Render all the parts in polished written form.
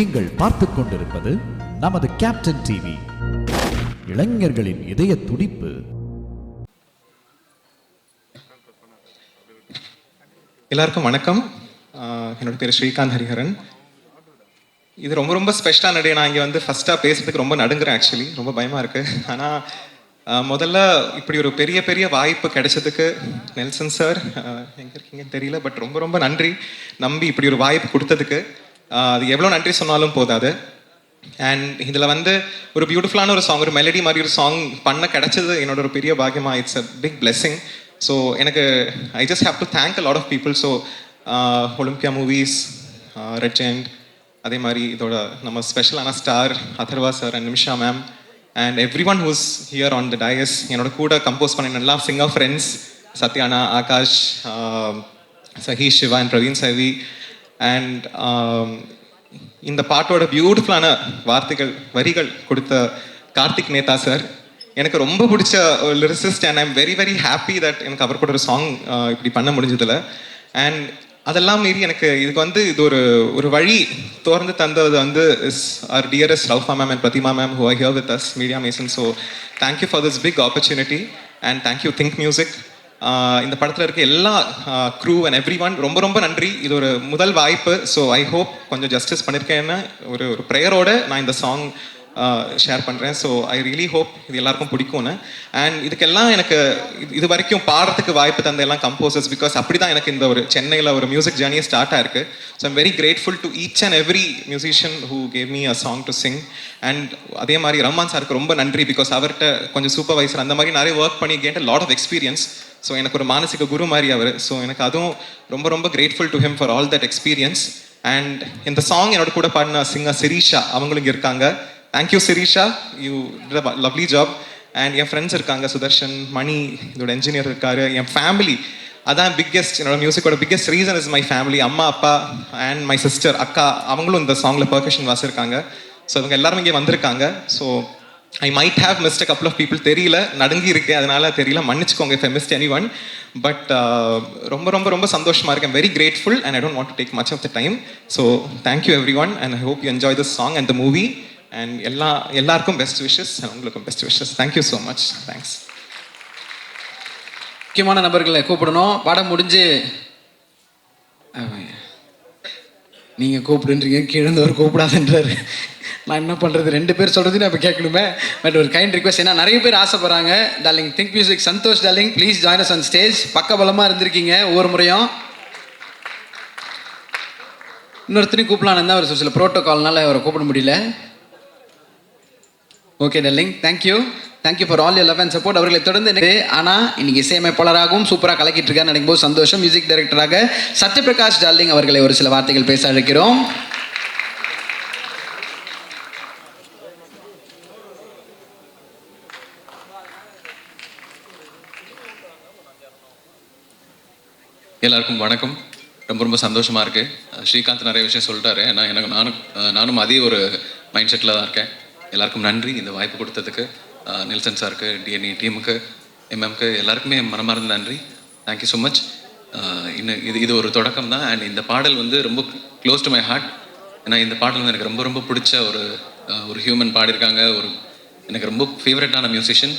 நீங்கள் பார்த்துக் கொண்டிருப்பது நமது கேப்டன் டிவி, இளைஞர்களின் இதய துடிப்பு. எல்லாருக்கும் வணக்கம். என்னோட பேர் ஸ்ரீகாந்த் ஹரிஹரன். இது ரொம்ப ரொம்ப ஸ்பெஷலான டே. நான் இங்கே வந்து ஃபஸ்ட்டாக பேசுறதுக்கு ரொம்ப நடுங்குறேன். ஆக்சுவலி ரொம்ப பயமாக இருக்குது. ஆனால் முதல்ல இப்படி ஒரு பெரிய பெரிய வாய்ப்பு கிடைச்சதுக்கு நெல்சன் சார் எங்கே இருக்கீங்கன்னு தெரியல, பட் ரொம்ப ரொம்ப நன்றி. நம்பி இப்படி ஒரு வாய்ப்பு கொடுத்ததுக்கு அது எவ்வளோ நன்றி சொன்னாலும் போதாது. அண்ட் இதில் வந்து ஒரு பியூட்டிஃபுல்லான ஒரு சாங், ஒரு மெலடி மாதிரி ஒரு சாங் பண்ண கிடைச்சது என்னோட ஒரு பெரிய பாக்கியமா. It's a big blessing. So எனக்கு I just have to thank a lot of people. So Olympia Movies, Red Giant, அதே மாதிரி இதோட நம்ம ஸ்பெஷலான star Atharvaa sir and Nimisha ma'am and every one who's here on the dais. என்னோட கூட compose பண்ண எல்லா singer friends, Sathyana, Aakash, Saheesh, Siva and Praveen Savi. And இந்த பாட்டோட பியூட்டிஃபுல்லான வார்த்தைகள், வரிகள் கொடுத்த கார்த்திக் நேதா சார். எனக்கு ரொம்ப பிடிச்ச ஒரு lyricist and I'm very very happy that எனக்கு அவர் கூட ஒரு சாங் இப்படி பண்ண முடிஞ்சதில்ல. அண்ட் அதெல்லாம் மீறி எனக்கு இதுக்கு வந்து இது ஒரு வழி திறந்து தந்தது வந்து is are dearest Raufa ma'am and Pratima ma'am who are here with us, media mason. So thank you for this big opportunity and thank you Think Music. இந்த படத்தில் இருக்க எல்லா க்ரூ அண்ட் எவ்ரி ஒன் ரொம்ப ரொம்ப நன்றி. இது ஒரு முதல் வாய்ப்பு. ஸோ ஐ ஹோப் கொஞ்சம் ஜஸ்டிஸ் பண்ணியிருக்கேன்னு ஒரு ப்ரேயரோடு நான் இந்த சாங் ஷேர் பண்ணுறேன். ஸோ ஐ ரியலி ஹோப் இது எல்லாருக்கும் பிடிக்கும்னு. அண்ட் இதுக்கெல்லாம் எனக்கு இது வரைக்கும் பாடுறதுக்கு வாய்ப்பு தந்த எல்லாம் கம்போசர்ஸ், பிகாஸ் அப்படி தான் எனக்கு இந்த ஒரு சென்னையில் ஒரு மியூசிக் ஜேர்னியே ஸ்டார்ட் ஆயிருக்கு. So I'm very grateful to each and every musician who gave me a song to Singh. And அதே மாதிரி ரஹ்மான் சாருக்கு ரொம்ப நன்றி, பிகாஸ் அவர்கிட்ட கொஞ்சம் சூப்பர்வைசர் அந்த மாதிரி நிறைய ஒர்க் பண்ணி got lot of experience. So எனக்கு ஒரு மானசிக குரு மாதிரி அவர். ஸோ எனக்கு அதுவும் ரொம்ப ரொம்ப grateful to him for all that experience. And இந்த சாங் என்னோட கூட பாடின சிங்கர் சிரீஷா, அவங்களும் இங்கே இருக்காங்க. Thank you Sirisha, you did a lovely job. And N friends இருக்காங்க, சுதர்ஷன், மணி இதோட என்ஜினியர் இருக்காரு. என் ஃபேமிலி, அதான் பிக்கெஸ்ட், என்னோட மியூசிக்கோட biggest reason is my family. அம்மா, அப்பா அண்ட் மை சிஸ்டர், அக்கா, அவங்களும் இந்த சாங்கில் பெர்கஷன் வாசிருக்காங்க. ஸோ இவங்க எல்லாரும் இங்கே வந்திருக்காங்க. So I might have missed a couple of people. தெரியல, நடுங்கி இருக்கேன், அதனால தெரியல, மன்னிச்சுக்கோங்க if I missed any one. But ரொம்ப ரொம்ப ரொம்ப சந்தோஷமாக இருக்கேன். Very grateful and I don't want to take much of the time. So thank you every one and I hope you enjoy this song and the movie. And எல்லாருக்கும் best wishes, உங்களுக்கும் best wishes. Thank you so much. Thanks. முக்கியமான நபர்களை கூப்பிடணும். பாடம் முடிஞ்சு நீங்கள் கூப்பிடுன்றீங்க, கீழந்தவர் கூப்பிடாதுன்றாரு. நான் என்ன பண்ணுறது? 2 பேர் சொல்கிறது நான் இப்போ கேட்கணுமே. பட் ஒரு கைண்ட் ரிக்வெஸ்ட், ஏன்னா நிறைய பேர் ஆசைப்படுறாங்க. Darling Think Music Santhosh darling, please join us on stage. பக்கபலமாக இருந்திருக்கீங்க ஒவ்வொரு முறையும். இன்னொருத்தரையும் கூப்பிடலான்னு தான் ஒரு சில ப்ரோட்டோகால்னால அவரை கூப்பிட முடியல. Okay darling, thank you for all your love and support. அவர்களை தொடர்ந்து எனக்கு ஆனால் இன்னைக்கு இசையமைப்பாளராகவும் சூப்பராக கலக்கிட்டு இருக்கான்னு நினைக்கும் போது சந்தோஷம். மியூசிக் டைரக்டராக சத்யபிரகாஷ் டார்லிங் அவர்களை ஒரு சில வார்த்தைகள் பேச அழைக்கிறோம். எல்லாருக்கும் வணக்கம். ரொம்ப ரொம்ப சந்தோஷமாக இருக்குது. ஸ்ரீகாந்த் நிறைய விஷயம் சொல்லிட்டாரு. நானும் அதே ஒரு மைண்ட் செட்டில் தான் இருக்கேன். எல்லாருக்கும் நன்றி இந்த வாய்ப்பு கொடுத்ததுக்கு. நெல்சன் சாருக்கு, டிஎன்இ டீமுக்கு, எம்எம்க்கு, எல்லாருக்குமே மனமார்ந்த நன்றி. Thank you so much. இன்னும் இது ஒரு தொடக்கம் தான். அண்ட் இந்த பாடல் வந்து ரொம்ப க்ளோஸ் டு மை ஹார்ட். ஏன்னா இந்த பாடல் வந்து எனக்கு ரொம்ப ரொம்ப பிடிச்ச ஒரு ஹியூமன் பாடியிருக்காங்க. எனக்கு ரொம்ப ஃபேவரட்டான மியூசிஷியன்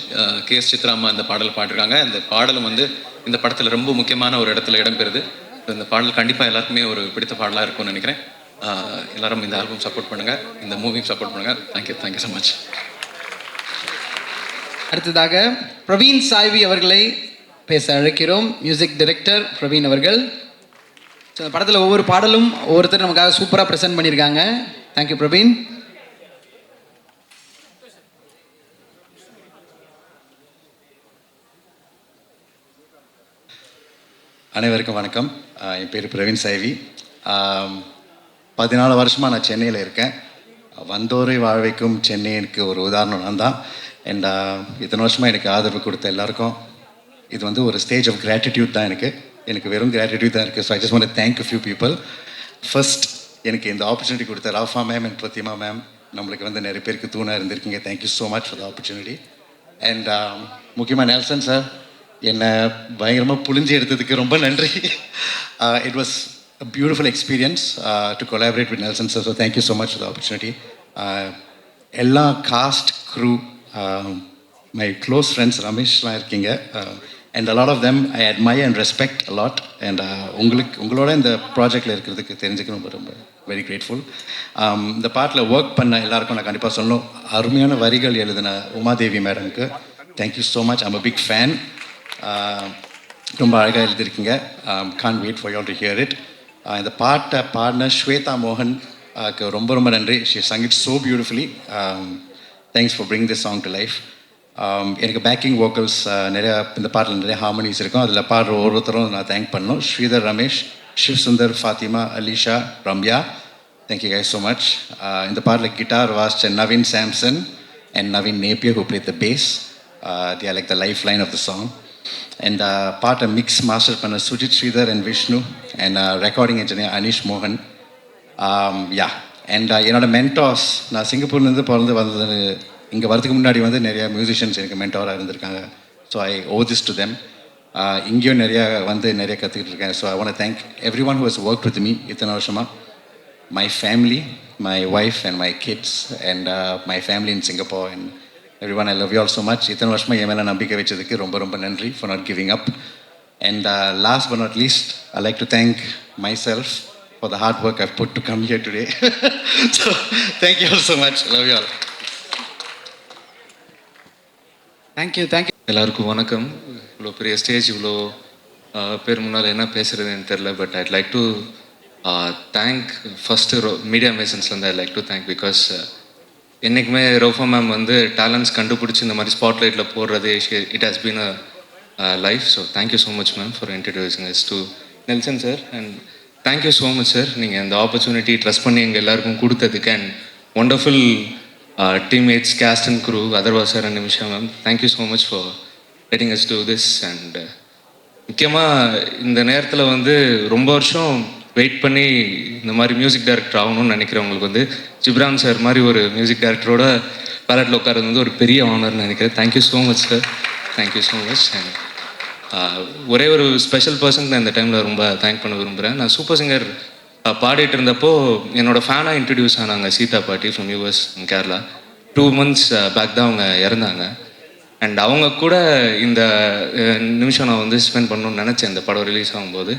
கேஎஸ் சித்ராமா இந்த பாடல் பாடிருக்காங்க. அந்த பாடலும் வந்து இந்த படத்தில் ரொம்ப முக்கியமான ஒரு இடத்துல இடம்பெறுது. இந்த பாடல் கண்டிப்பாக எல்லாருக்குமே ஒரு பிடித்த பாடலாக இருக்கும்னு நினைக்கிறேன். எல்லாரும் இந்த ஆல்பம் சப்போர்ட் பண்ணுங்கள், இந்த மூவியும் சப்போர்ட் பண்ணுங்கள். Thank you so much. அடுத்ததாக பிரவீன் சாய்வி அவர்களை பேச அழைக்கிறோம். மியூசிக் டைரக்டர் பிரவீன் அவர்கள். ஸோ இந்த படத்தில் ஒவ்வொரு பாடலும் ஒவ்வொருத்தர் நமக்காக சூப்பராக ப்ரெசென்ட் பண்ணியிருக்காங்க. தேங்க்யூ பிரவீன். அனைவருக்கும் வணக்கம். என் பேர் பிரவீன் சாய்வி. 14 வருஷமாக நான் சென்னையில் இருக்கேன். வந்தோரை வாழ வைக்கும் சென்னைக்கு ஒரு உதாரணம் நான் தான். அண்ட் இத்தனை வருஷமாக எனக்கு ஆதரவு கொடுத்த எல்லாருக்கும் இது வந்து ஒரு ஸ்டேஜ் ஆஃப் கிராட்டிடியூட் தான். எனக்கு வெறும் கிராட்டிடியூட் தான் இருக்குது. So I just want to thank a few people. First எனக்கு இந்த ஆப்பர்ச்சுனிட்டி கொடுத்த Rafah ma'am and Pratima ma'am, நம்மளுக்கு வந்து நிறைய பேருக்கு தூணாக இருந்திருக்கீங்க. Thank you so much for the opportunity. And முக்கியமாக நெல்சன் சார் என்னை பயங்கரமாக புழிஞ்சு எடுத்ததுக்கு ரொம்ப நன்றி. It was a beautiful experience to collaborate with Nelson sir. So thank you so much for the opportunity. Ella cast crew, my close friends Ramesh irkinga, and a lot of them I admire and respect a lot. And ungaloda இந்த ப்ராஜெக்டில் இருக்கிறதுக்கு தெரிஞ்சுக்க ரொம்ப ரொம்ப very grateful. இந்த பாட்டில் work பண்ண எல்லாருக்கும் நான் கண்டிப்பாக சொல்லணும், அருமையான வரிகள் எழுதின உமாதேவி மேடம்க்கு thank you so much. I'm a big fan. ரொம்ப அழகாக எழுதியிருக்கீங்க. Can't wait for you to hear it. இந்த பாட்டை பாடின ஸ்வேதா மோகன் ரொம்ப ரொம்ப நன்றி. She sung it so beautifully. Thanks for bring this song to life. எனக்கு பேக்கிங் வோக்கல்ஸ் நிறையா இந்த பாட்டில் நிறைய ஹார்மனிஸ் இருக்கும். அதில் பாடுற ஒவ்வொருத்தரும் நான் தேங்க் பண்ணணும். Sridhar Ramesh, Shiv Sundar, Fathima, Alisha, Ramya, thank you guys so much. இந்த பாட்டில் கிட்டார் வாசிச்ச Naveen Samson and Naveen Napier who played the bass. They are like the lifeline of the song. And பாட்டை மிக்ஸ் மாஸ்டர் பண்ண Sujith Sridhar and Vishnu and recording engineer Anish மோகன். யா அண்ட் என்னோட மென்டார்ஸ், நான் சிங்கப்பூர்லேருந்து பிறந்து வந்தது, இங்கே வரதுக்கு முன்னாடி வந்து நிறையா மியூசிஷியன்ஸ் எனக்கு மென்டாராக இருந்திருக்காங்க. So I owe this to them. இங்கேயும் நிறையா கற்றுக்கிட்டு இருக்கேன். So I want thank every one who has work with me இத்தனை வருஷமாக. My family, my wife and my kids and my family in Singapore and every one, I love you all so much. இத்தனை வருஷமாக என் மேலே நம்பிக்கை வச்சதுக்கு ரொம்ப ரொம்ப நன்றி for not giving up. And last but not least, I like to thank my self for the hard work I've put to come here today. So thank you all so much. Love you all. Thank you. எல்லாருக்கும் வணக்கம். இவ்வளோ பெரிய stage, இவ்வளோ பேர் முன்னால் என்ன பேசுகிறதுன்னு தெரில. But I'd like to thank first media மேசன்ஸ்லேருந்து I like to thank. Because என்றைக்குமே ரோஃபா மேம் வந்து டேலண்ட்ஸ் கண்டுபிடிச்சி இந்த மாதிரி ஸ்பாட்லைட்டில் போடுறது it has been a life. So thank you so much ma'am for introducing us to Nelson sir. And thank you so much sir, நீங்கள் இந்த opportunity trust பண்ணி எங்கள் எல்லாருக்கும் கொடுத்ததுக்கு. And wonderful teammates, cast and crew, Adarva sir and Nimisha ma'am, thank you so much for letting us do this. And முக்கியமாக இந்த நேரத்தில் வந்து ரொம்ப வருஷம் வெயிட் பண்ணி இந்த மாதிரி மியூசிக் டைரக்டர் ஆகணும்னு நினைக்கிறவங்களுக்கு வந்து ஜிப்ரான் சார் மாதிரி ஒரு மியூசிக் டைரக்டரோட பேலட்டில் உட்காரது வந்து ஒரு பெரிய ஆனர்னு நினைக்கிறேன். Thank you so much sir, thank you so much. And ஒரே ஒரு ஸ்பெஷல் பர்சனுக்கு நான் இந்த டைமில் ரொம்ப தேங்க் பண்ண விரும்புகிறேன். நான் சூப்பர் சிங்கர் பாடிட்டு இருந்தப்போ என்னோடய ஃபேனாக இன்ட்ரடியூஸ் ஆனாங்க சீதா பாட்டி from US Kerala. 2 months back தான் அவங்க இறந்தாங்க. அண்ட் அவங்க கூட இந்த நிமிஷம் நான் வந்து ஸ்பெண்ட் பண்ணணும்னு நினச்சேன் இந்த படம் ரிலீஸ் ஆகும்போது.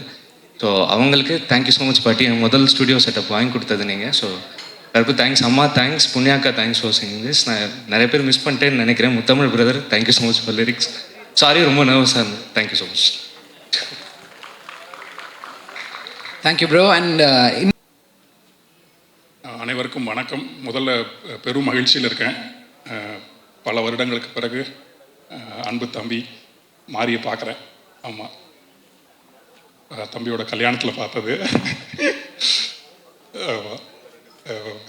ஸோ அவங்களுக்கு தேங்க்யூ ஸோ மச் பாட்டி, என் முதல் ஸ்டுடியோ செட்டப் வாங்கி கொடுத்தது நீங்கள். ஸோ எல்லாருக்கும் தேங்க்ஸ். அம்மா தேங்க்ஸ், புண்ணியாக்கா தேங்க்ஸ் ஃபார் சிங்கிங் திஸ். நான் நிறைய பேர் மிஸ் பண்ணிட்டேன்னு நினைக்கிறேன். Muthamizh brother thank you so much for lyrics. Sorry, ரொம்ப நர்வஸாக இருந்தேன். Thank you so much. Thank you bro. And அனைவருக்கும் வணக்கம். முதல்ல பெரும் மகிழ்ச்சியில் இருக்கேன். பல வருடங்களுக்கு பிறகு அன்பு தம்பி மாரியை பார்க்குறேன். ஆமாம், தம்பியோட கல்யாணத்தில் பார்த்தது,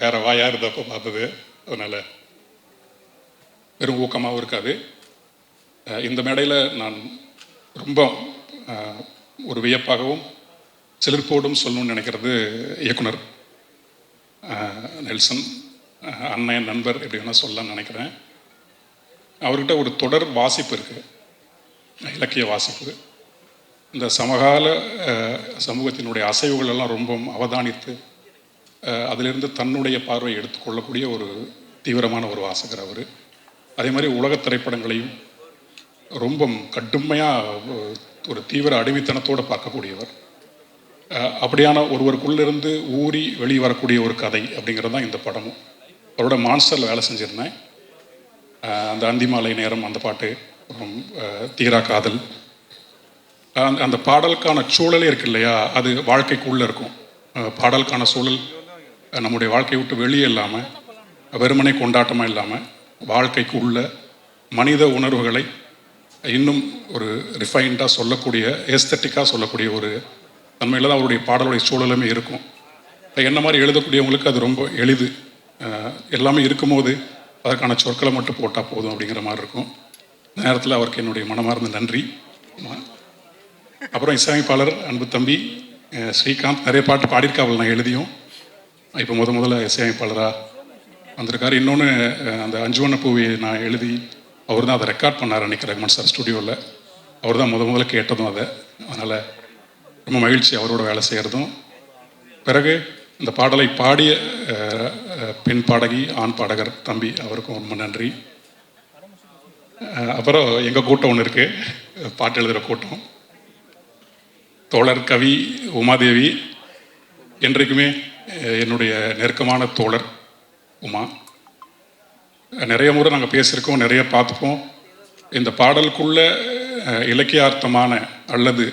வேற வாயாக இருந்தப்போ பார்த்தது. அதனால் பெரும் ஊக்கமாகவும் இருக்காது. இந்த மேடையில் நான் ரொம்ப ஒரு வியப்பாகவும் சிலிர்ப்போடும் சொல்லணும்னு நினைக்கிறது இயக்குனர் நெல்சன் அண்ணன், நண்பர், எப்படி வேணால் சொல்லலாம்னு நினைக்கிறேன். அவர்கிட்ட ஒரு தொடர் வாசிப்பு இருக்குது, இலக்கிய வாசிப்பு. இந்த சமகால சமூகத்தினுடைய அசைவுகள் எல்லாம் ரொம்ப அவதானித்து அதிலிருந்து தன்னுடைய பார்வையை எடுத்துக்கொள்ளக்கூடிய ஒரு தீவிரமான ஒரு வாசகர் அவர். அதே மாதிரி உலகத் திரைப்படங்களையும் ரொம்ப கடுமையாக ஒரு தீவிர அடிமைத்தனத்தோடு பார்க்கக்கூடியவர். அப்படியான ஒருவருக்குள்ளிருந்து ஊறி வெளியே வரக்கூடிய ஒரு கதை அப்படிங்கிறது தான் இந்த படமும். அவரோட மான்ஸ்டரில் வேலை செஞ்சுருந்தேன். அந்த அந்திமாலை நேரம் அந்த பாட்டு, அப்புறம் தீரா காதல், அந்த பாடலுக்கான சூழலே இருக்கு இல்லையா, அது வாழ்க்கைக்குள்ளே இருக்கும். பாடலுக்கான சூழல் நம்முடைய வாழ்க்கையை விட்டு வெளியே இல்லாமல், வெறுமனை கொண்டாட்டமாக இல்லாமல், வாழ்க்கைக்கு உள்ள மனித உணர்வுகளை இன்னும் ஒரு ரிஃபைன்டாக சொல்லக்கூடிய, எஸ்தட்டிக்காக சொல்லக்கூடிய ஒரு தன்மையில் தான் அவருடைய பாடலுடைய சூழலுமே இருக்கும். என்ன மாதிரி எழுதக்கூடியவங்களுக்கு அது ரொம்ப எளிது. எல்லாமே இருக்கும்போது அதற்கான சொற்களை மட்டும் போட்டால் போதும் அப்படிங்கிற மாதிரி இருக்கும். இந்த நேரத்தில் அவருக்கு என்னுடைய மனமார்ந்த நன்றி. அப்புறம் இசையமைப்பாளர் அன்பு தம்பி ஸ்ரீகாந்த் நிறைய பாட்டு பாடியிருக்காவில் நான் எழுதியும். இப்போ முதல்ல இசையமைப்பாளராக வந்திருக்காரு. இன்னொன்று அந்த அஞ்சுவண்ண பூவை நான் எழுதி அவர் தான் அதை ரெக்கார்ட் பண்ணார் அன்றைக்கி ரஹ்மான் சார் ஸ்டுடியோவில். அவர் தான் முதல்ல கேட்டதும் அதை. அதனால் ரொம்ப மகிழ்ச்சி அவரோட வேலை செய்கிறதும். பிறகு இந்த பாடலை பாடிய பெண் பாடகி, ஆண் பாடகர் தம்பி அவருக்கும் ரொம்ப நன்றி. அப்புறம் எங்கள் கூட்டம் ஒன்று இருக்குது, பாட்டு எழுதுகிற கூட்டம். தோழர் கவி உமாதேவி என்றைக்குமே என்னுடைய நெருக்கமான தோழர் உமா. நிறைய முறை நாங்கள் பேசியிருக்கோம், நிறைய பார்த்துப்போம். இந்த பாடலுக்குள்ள இலக்கியார்த்தமான அல்லது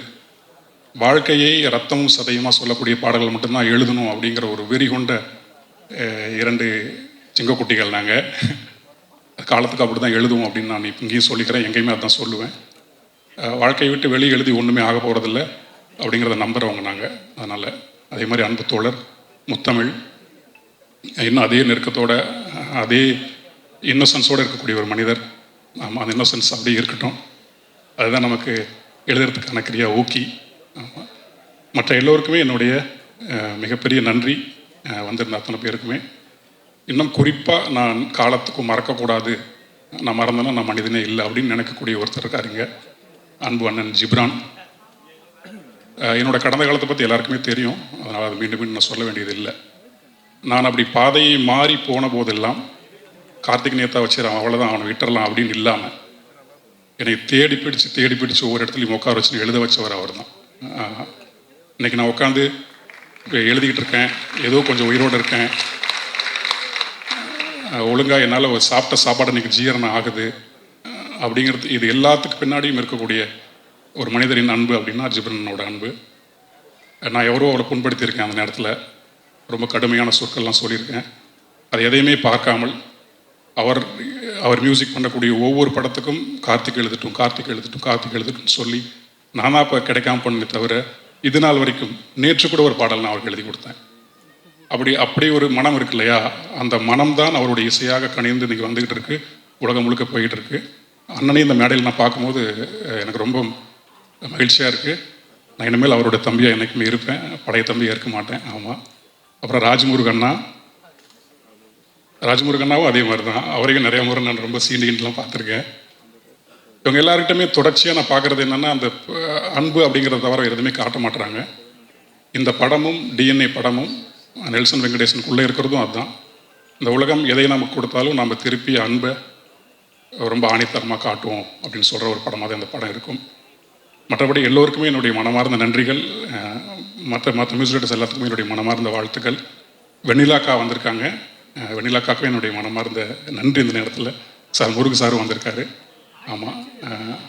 வாழ்க்கையை ரத்தமும் சதையுமா சொல்லக்கூடிய பாடல்கள் மட்டும்தான் எழுதணும் அப்படிங்கிற ஒரு வெறி கொண்ட 2 சிங்கக்குட்டிகள் நாங்கள். காலத்துக்கு அப்படி தான் எழுதுவோம் அப்படின்னு நான் இப்போ இங்கேயும் சொல்லிக்கிறேன், எங்கேயுமே அதான் சொல்லுவேன். வாழ்க்கையை விட்டு வெளியே எழுதி ஒன்றுமே ஆக போகிறதில்ல அப்படிங்கிறத நம்புகிறவங்க நாங்கள். அதனால் அதே மாதிரி அன்பு தோழர் முத்தமிழ் இன்னும் அதே நெருக்கத்தோட அதே இன்னோசன்ஸோடு இருக்கக்கூடிய ஒரு மனிதர். ஆமாம், அந்த இன்னோசன்ஸ் அப்படியே இருக்கட்டும். அதுதான் நமக்கு எழுதுறதுக்கான கிரியா ஊக்கி. ஆமாம், மற்ற எல்லோருக்குமே என்னுடைய மிகப்பெரிய நன்றி. வந்திருந்த அத்தனை பேருக்குமே. இன்னும் குறிப்பாக நான் காலத்துக்கும் மறக்கக்கூடாது, நான் மறந்தேன்னா நான் மனிதனே இல்லை அப்படின்னு நினைக்கக்கூடிய ஒருத்தர் இருக்காருங்க, அன்பு அண்ணன் ஜிப்ரான். என்னோட கடந்த காலத்தை பற்றி எல்லாருக்குமே தெரியும், அதனால் அது மீண்டும் மீண்டும் நான் சொல்ல வேண்டியது இல்லை. நான் அப்படி பாதையை மாறி போன போதெல்லாம் கார்த்திக் நேத்தா வச்சிடறான் அவ்வளோதான் அவனை விட்டுறலாம் அப்படின்னு இல்லாமல் என்னை தேடி பிடிச்சு ஒவ்வொரு இடத்துலையும் உட்கார வச்சு எழுத வச்சவர் அவர் தான். இன்றைக்கி நான் உட்காந்து எழுதிக்கிட்டு இருக்கேன், ஏதோ கொஞ்சம் உயிரோடு இருக்கேன், ஒழுங்காக என்னால் ஒரு சாப்பிட்ட சாப்பாடு இன்றைக்கி ஜீரணம் ஆகுது அப்படிங்கிறது. இது எல்லாத்துக்கு பின்னாடியும் இருக்கக்கூடிய ஒரு மனிதரின் அன்பு அப்படின்னா ஜிப்ரனோட அன்பு. நான் எவரோ அவளை புண்படுத்தியிருக்கேன், அந்த நேரத்தில் ரொம்ப கடுமையான சொற்கள்லாம் சொல்லியிருக்கேன். அதை எதையுமே பார்க்காமல் அவர் மியூசிக் பண்ணக்கூடிய ஒவ்வொரு படத்துக்கும் கார்த்திக் எழுதட்டும் சொல்லி நானாக இப்போ கிடைக்காம பண்ணே தவிர இது நாள் வரைக்கும் நேற்று கூட ஒரு பாடல் நான் அவருக்கு எழுதி கொடுத்தேன். அப்படி ஒரு மனம் இருக்கு இல்லையா, அந்த மனம் தான் அவருடைய இசையாக கணிந்து இன்றைக்கி வந்துக்கிட்டு இருக்கு, உலகம் முழுக்க போயிட்டு இருக்கு. அண்ணனையும் இந்த மேடையில் நான் பார்க்கும்போது எனக்கு ரொம்ப மகிழ்ச்சியாக இருக்குது. நான் இனிமேல் அவருடைய தம்பியாக என்றைக்குமே இருப்பேன், பழைய தம்பியாக இருக்க மாட்டேன். ஆமாம். அப்புறம் ராஜ்முருகண்ணாவும் அதே மாதிரி தான். அவரையும் நிறைய முறை நான் ரொம்ப சீண்டிகிட்டுலாம் பார்த்துருக்கேன். இவங்க எல்லாருக்கிட்டுமே தொடர்ச்சியாக நான் பார்க்குறது என்னென்னா, அந்த அன்பு அப்படிங்கிறத தவிர எதுவுமே காட்ட மாட்டுறாங்க. இந்த படமும் டிஎன்ஏ படமும் நெல்சன் வெங்கடேசனுக்குள்ளே இருக்கிறதும் அதுதான். இந்த உலகம் எதை நமக்கு கொடுத்தாலும் நம்ம திருப்பி அன்பை ரொம்ப ஆணித்தரமாக காட்டுவோம் அப்படின்னு சொல்கிற ஒரு படமாக தான் இந்த படம் இருக்கும். மற்றபடி எல்லோருக்குமே என்னுடைய மனமார்ந்த நன்றிகள். மற்ற மியூசிக் டைரக்டர்ஸ் எல்லாத்துக்குமே என்னுடைய மனமார்ந்த வாழ்த்துக்கள். வெண்ணிலாக்கா வந்திருக்காங்க, வெண்ணிலாக்காவுக்கும் என்னுடைய மனமார்ந்த நன்றி. இந்த நேரத்தில் சார் முருகு சாரும் வந்திருக்காரு. ஆமாம்,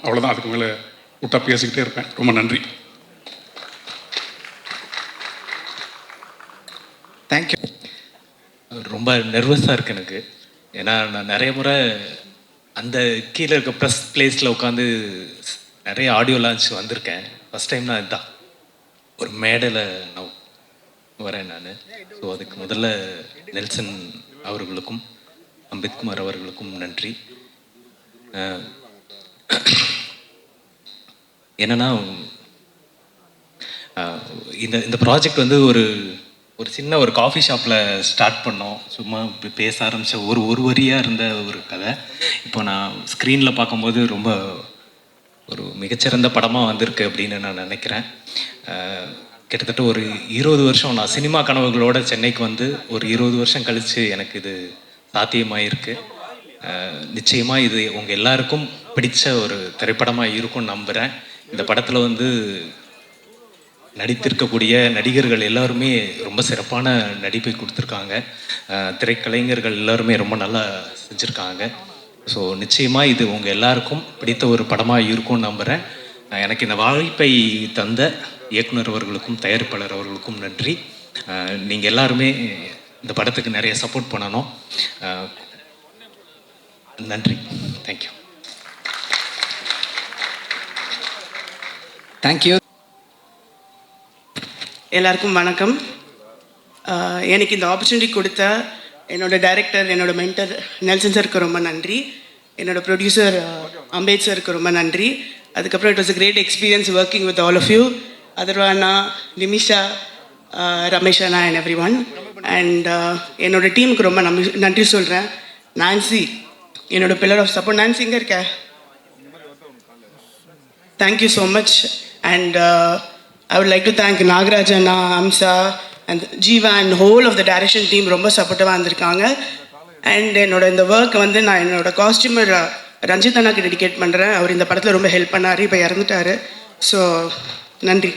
அவ்வளோதான். அதுக்கு மேலே விட்டா பேசிக்கிட்டே இருப்பேன். ரொம்ப நன்றி. தேங்க்யூ. ரொம்ப நர்வஸாக இருக்குது எனக்கு. ஏன்னா நான் நிறைய முறை அந்த கீழே இருக்க ப்ரெஸ் பிளேஸில் உட்காந்து நிறைய ஆடியோ லான்ச் வந்திருக்கேன். ஃபஸ்ட் டைம் நான் இதுதான் ஒரு மேடையில் நான் வரேன் நான். ஸோ அதுக்கு முதல்ல நெல்சன் அவர்களுக்கும் அம்பேத்குமார் அவர்களுக்கும் நன்றி. என்னென்னா இந்த ப்ராஜெக்ட் வந்து ஒரு சின்ன ஒரு காஃபி ஷாப்பில் ஸ்டார்ட் பண்ணோம். சும்மா பேச ஆரம்பித்த ஒரு வரியாக இருந்த ஒரு கதை இப்போ நான் ஸ்க்ரீனில் பார்க்கும்போது ரொம்ப ஒரு மிகச்சிறந்த படமாக வந்திருக்கு அப்படின்னு நான் நினைக்கிறேன். கிட்டத்தட்ட ஒரு 20 வருஷம் நான் சினிமா கனவுகளோட சென்னைக்கு வந்து ஒரு 20 வருஷம் கழித்து எனக்கு இது சாத்தியமாயிருக்கு. நிச்சயமாக இது உங்கள் எல்லாருக்கும் பிடிச்ச ஒரு திரைப்படமாக இருக்கும்னு நம்புகிறேன். இந்த படத்தில் வந்து நடித்திருக்கக்கூடிய நடிகர்கள் எல்லாருமே ரொம்ப சிறப்பான நடிப்பை கொடுத்துருக்காங்க. திரைக்கலைஞர்கள் எல்லாருமே ரொம்ப நல்லா செஞ்சுருக்காங்க. ஸோ நிச்சயமாக இது உங்கள் எல்லாருக்கும் பிடித்த ஒரு படமாக இருக்கும்னு நம்புகிறேன். எனக்கு இந்த வாய்ப்பை தந்த இயக்குனர் அவர்களுக்கும் தயாரிப்பாளர் அவர்களுக்கும் நன்றி. நீங்கள் எல்லாருமே இந்த படத்துக்கு நிறைய சப்போர்ட் பண்ணணும். நன்றி. தேங்க்யூ. தேங்க்யூ. எல்லாருக்கும் வணக்கம். எனக்கு இந்த ஆப்பர்ச்சுனிட்டி கொடுத்த என்னோட டைரக்டர், என்னோட மென்டர் நெல்சன் சாருக்கு ரொம்ப நன்றி. என்னோட ப்ரொடியூசர் அம்பேத் சாருக்கு ரொம்ப நன்றி. அதுக்கப்புறம் it was a great experience working with all of you, அதர்வானா, நிமிஷா, ரமேஷ் அண்ணா அண்ட் எவ்ரி ஒன். அண்ட் என்னோட டீமுக்கு ரொம்ப நன்றி சொல்கிறேன். நான்சி என்னோட பில்லர் ஆஃப் சப்போர்ட். நான்சி இங்கே இருக்க. Thank you so much. And I would like to thank Nagaraj Anna, Amsa and Jeeva and whole of the direction team ரொம்ப சப்போர்ட்டிவாக இருந்திருக்காங்க. அண்ட் என்னோட இந்த ஒர்க்கை வந்து நான் என்னோட காஸ்டியூமர் ரஞ்சித் அண்ணாக்கு டெடிகேட் பண்ணுறேன். அவர் இந்த படத்தில் ரொம்ப ஹெல்ப் பண்ணார், இப்போ இறந்துட்டார். ஸோ நன்றி.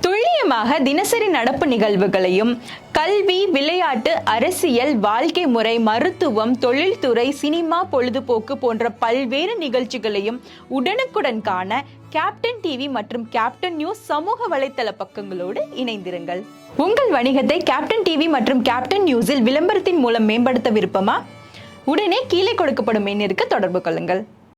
துல்லியமாக தினசரி நடப்பு நிகழ்வுகளையும் கல்வி, விளையாட்டு, அரசியல், வாழ்க்கை முறை, மருத்துவம், தொழில்துறை, சினிமா, பொழுதுபோக்கு போன்ற பல்வேறு நிகழ்ச்சிகளையும் உடனுக்குடன் காண கேப்டன் டிவி மற்றும் கேப்டன் நியூஸ் சமூக வலைத்தள பக்கங்களோடு இணைந்திருங்கள். உங்கள் வணிகத்தை கேப்டன் டிவி மற்றும் கேப்டன் நியூஸில் விளம்பரத்தின் மூலம் மேம்படுத்த விருப்பமா? உடனே கீழே கொடுக்கப்படும் எண்ணிற்கு தொடர்பு கொள்ளுங்கள்.